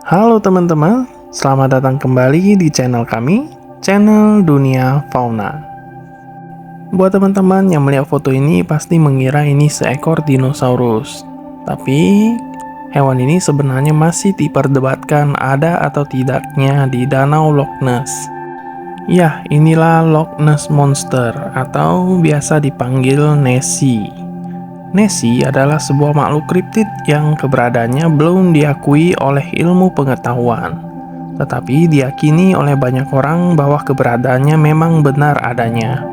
Halo teman-teman, selamat datang kembali di channel kami, channel Dunia Fauna. Buat teman-teman yang melihat foto ini pasti mengira ini seekor dinosaurus. Tapi, hewan ini sebenarnya masih diperdebatkan ada atau tidaknya di Danau Loch Ness. Ya, inilah Loch Ness Monster atau biasa dipanggil Nessie. Nessie adalah sebuah makhluk kriptid yang keberadaannya belum diakui oleh ilmu pengetahuan. Tetapi diyakini oleh banyak orang bahwa keberadaannya memang benar adanya.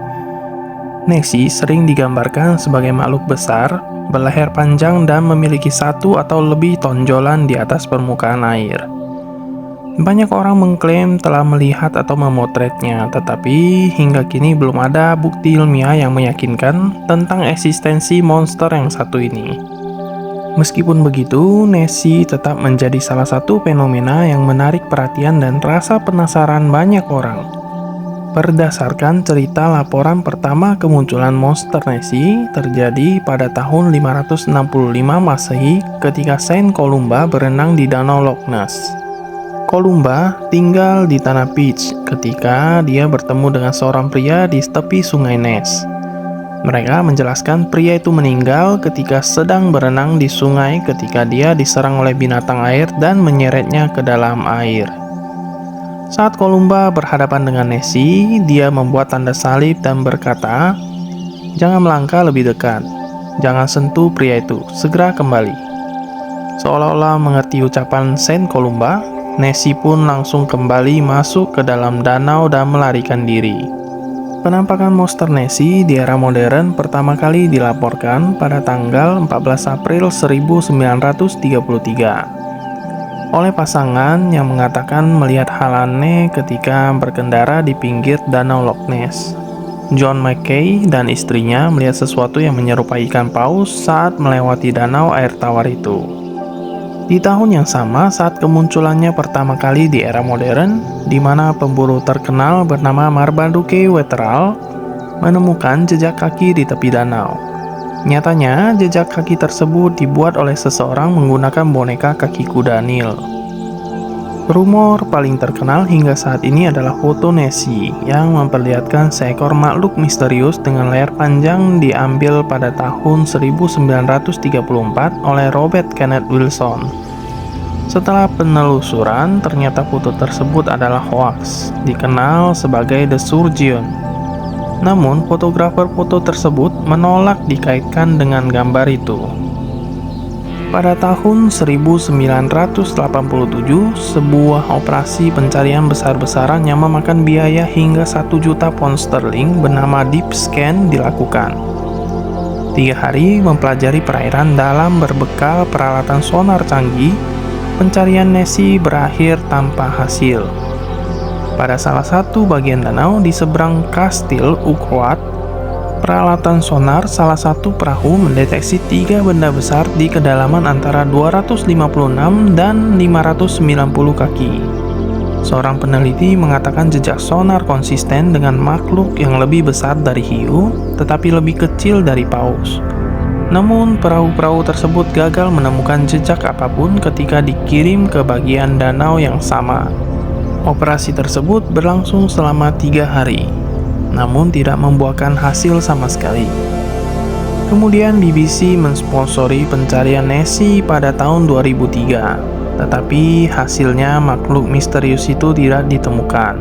Nessie sering digambarkan sebagai makhluk besar, berleher panjang dan memiliki satu atau lebih tonjolan di atas permukaan air. Banyak orang mengklaim telah melihat atau memotretnya, tetapi hingga kini belum ada bukti ilmiah yang meyakinkan tentang eksistensi monster yang satu ini. Meskipun begitu, Nessie tetap menjadi salah satu fenomena yang menarik perhatian dan rasa penasaran banyak orang. Berdasarkan cerita, laporan pertama kemunculan monster Nessie terjadi pada tahun 565 Masehi ketika Saint Columba berenang di Danau Loch Ness. Columba tinggal di tanah Peach ketika dia bertemu dengan seorang pria di tepi sungai Ness. Mereka menjelaskan pria itu meninggal ketika sedang berenang di sungai ketika dia diserang oleh binatang air dan menyeretnya ke dalam air. Saat Columba berhadapan dengan Nessie, dia membuat tanda salib dan berkata, "Jangan melangkah lebih dekat, jangan sentuh pria itu, segera kembali." Seolah-olah mengerti ucapan Saint Columba, Nessie pun langsung kembali masuk ke dalam danau dan melarikan diri. Penampakan monster Nessie di era modern pertama kali dilaporkan pada tanggal 14 April 1933 oleh pasangan yang mengatakan melihat hal aneh ketika berkendara di pinggir danau Loch Ness. John Mackay dan istrinya melihat sesuatu yang menyerupai ikan paus saat melewati danau air tawar itu. Di tahun yang sama saat kemunculannya pertama kali di era modern, di mana pemburu terkenal bernama Marmaduke Wetherall menemukan jejak kaki di tepi danau. Nyatanya, jejak kaki tersebut dibuat oleh seseorang menggunakan boneka kaki kuda Nil. Rumor paling terkenal hingga saat ini adalah foto Nessie yang memperlihatkan seekor makhluk misterius dengan layar panjang diambil pada tahun 1934 oleh Robert Kenneth Wilson. Setelah penelusuran, ternyata foto tersebut adalah hoaks, dikenal sebagai The Surgeon. Namun, fotografer foto tersebut menolak dikaitkan dengan gambar itu. Pada tahun 1987, sebuah operasi pencarian besar-besaran yang memakan biaya hingga 1 juta pound sterling bernama Deep Scan dilakukan. 3 hari mempelajari perairan dalam berbekal peralatan sonar canggih, pencarian Nessie berakhir tanpa hasil. Pada salah satu bagian danau di seberang Kastil Urquhart, peralatan sonar salah satu perahu mendeteksi 3 benda besar di kedalaman antara 256 dan 590 kaki. Seorang peneliti mengatakan jejak sonar konsisten dengan makhluk yang lebih besar dari hiu, tetapi lebih kecil dari paus. Namun, perahu-perahu tersebut gagal menemukan jejak apapun ketika dikirim ke bagian danau yang sama. Operasi tersebut berlangsung selama 3 hari. Namun tidak membuahkan hasil sama sekali. Kemudian BBC mensponsori pencarian Nessie pada tahun 2003, tetapi hasilnya makhluk misterius itu tidak ditemukan.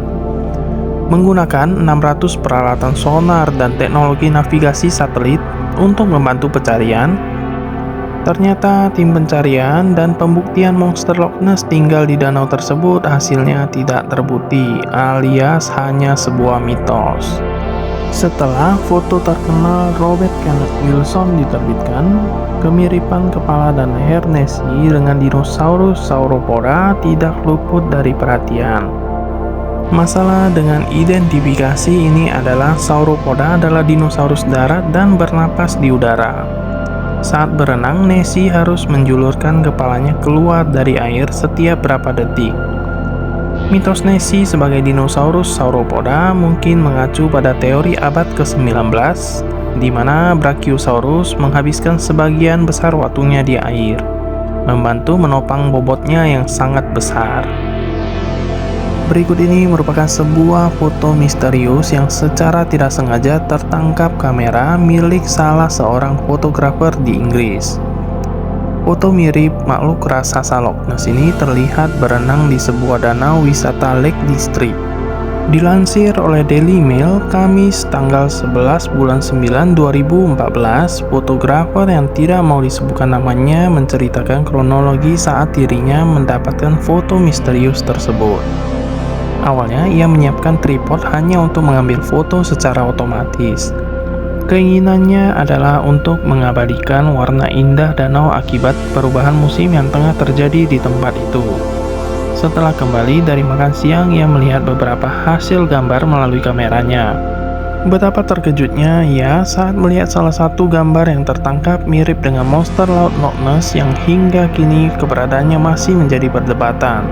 Menggunakan 600 peralatan sonar dan teknologi navigasi satelit untuk membantu pencarian, ternyata tim pencarian dan pembuktian monster Loch Ness tinggal di danau tersebut hasilnya tidak terbukti, alias hanya sebuah mitos. Setelah foto terkenal Robert Kenneth Wilson diterbitkan, kemiripan kepala dan leher Nessie dengan dinosaurus Sauropoda tidak luput dari perhatian. Masalah dengan identifikasi ini adalah Sauropoda adalah dinosaurus darat dan bernapas di udara. Saat berenang, Nessie harus menjulurkan kepalanya keluar dari air setiap berapa detik. Mitos Nessie sebagai dinosaurus Sauropoda mungkin mengacu pada teori abad ke-19, di mana Brachiosaurus menghabiskan sebagian besar waktunya di air. membantu menopang bobotnya yang sangat besar. Berikut ini merupakan sebuah foto misterius yang secara tidak sengaja tertangkap kamera milik salah seorang fotografer di Inggris. Foto mirip makhluk raksasa Loch Ness ini terlihat berenang di sebuah danau wisata Lake District. Dilansir oleh Daily Mail, Kamis tanggal 11 bulan 9 2014, fotografer yang tidak mau disebutkan namanya menceritakan kronologi saat dirinya mendapatkan foto misterius tersebut. Awalnya, ia menyiapkan tripod hanya untuk mengambil foto secara otomatis. Keinginannya adalah untuk mengabadikan warna indah danau akibat perubahan musim yang tengah terjadi di tempat itu. Setelah kembali dari makan siang, ia melihat beberapa hasil gambar melalui kameranya. Betapa terkejutnya ia saat melihat salah satu gambar yang tertangkap mirip dengan monster laut Loch Ness yang hingga kini keberadaannya masih menjadi perdebatan.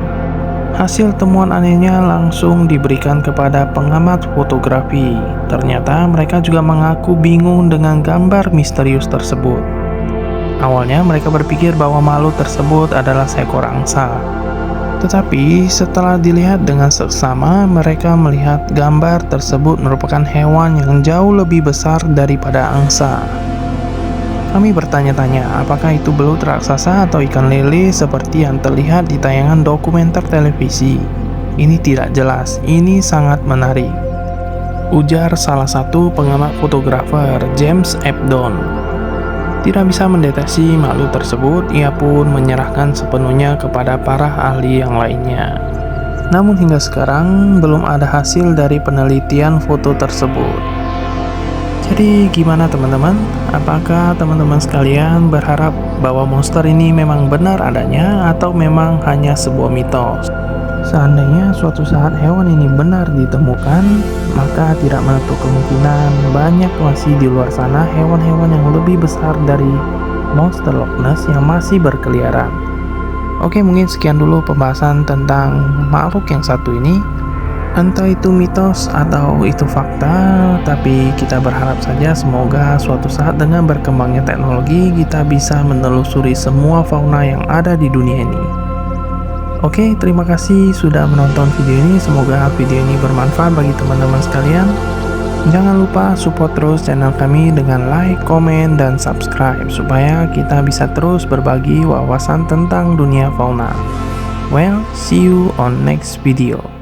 Hasil temuan anehnya langsung diberikan kepada pengamat fotografi. Ternyata mereka juga mengaku bingung dengan gambar misterius tersebut. Awalnya mereka berpikir bahwa makhluk tersebut adalah seekor angsa. Tetapi setelah dilihat dengan seksama, mereka melihat gambar tersebut merupakan hewan yang jauh lebih besar daripada angsa. Kami bertanya-tanya, apakah itu belut raksasa atau ikan lele seperti yang terlihat di tayangan dokumenter televisi? Ini tidak jelas, ini sangat menarik, ujar salah satu pengamat fotografer, James Ebdon. Tidak bisa mendeteksi makhluk tersebut, ia pun menyerahkan sepenuhnya kepada para ahli yang lainnya. Namun hingga sekarang, belum ada hasil dari penelitian foto tersebut. Jadi gimana teman-teman? Apakah teman-teman sekalian berharap bahwa monster ini memang benar adanya atau memang hanya sebuah mitos? Seandainya suatu saat hewan ini benar ditemukan, maka tidak menutup kemungkinan banyak masih di luar sana hewan-hewan yang lebih besar dari monster Loch Ness yang masih berkeliaran. Oke, mungkin sekian dulu pembahasan tentang makhluk yang satu ini. Entah itu mitos atau itu fakta, tapi kita berharap saja semoga suatu saat dengan berkembangnya teknologi kita bisa menelusuri semua fauna yang ada di dunia ini. Oke, terima kasih sudah menonton video ini. Semoga video ini bermanfaat bagi teman-teman sekalian. Jangan lupa support terus channel kami dengan like, komen, dan subscribe supaya kita bisa terus berbagi wawasan tentang dunia fauna. Well, see you on next video.